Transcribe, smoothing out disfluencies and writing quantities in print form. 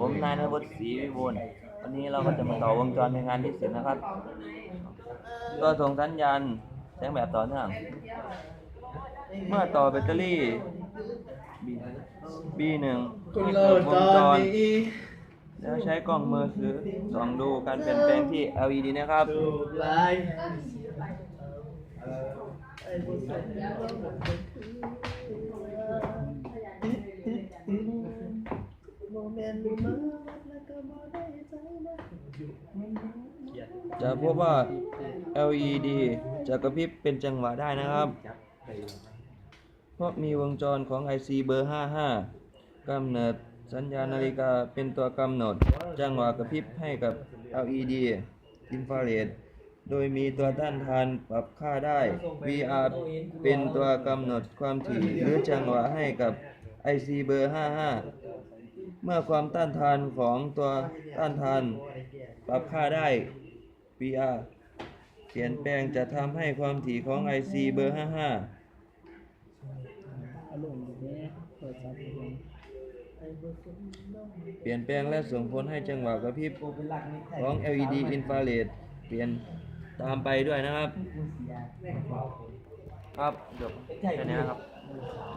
ผมนายณวุฒิศรีวิบูลย์วันนี้เราก็จะมาต่อวงจรในงานที่สิบนะครับตัวส่งสัญญาณแสงแบบต่อเนื่องเมื่อต่อแบตเตอรี่ B1 ให้เกิดวงจรแล้วใช้กล้องมือถือส่องดูการเปลี่ยนแปลงที่ LED นะครับจะพบว่า LED จะกระพริบเป็นจังหวะได้นะครับเพราะมีวงจรของ IC เบอร์ 55 กำเนิดสัญญาณนาฬิกาเป็นตัวกำหนดจังหวะกระพริบให้กับ LED อินฟราเรดโดยมีตัวต้านทานปรับค่าได้ VR เป็นตัวกำหนดความถี่หรือจังหวะให้กับ IC เบอร์ 55 เมื่อความต้านทานของตัวต้านทานปรับค่าได้ VR เปลี่ยนแปลงจะทำให้ความถี่ของ IC เบอร์ 55 เปลี่ยนแปลงและส่งผลให้จังหวะกระพริบของ LED อินฟราเรดเปลี่ยนตามไปด้วยนะครับครับจบแค่นี้นะครับ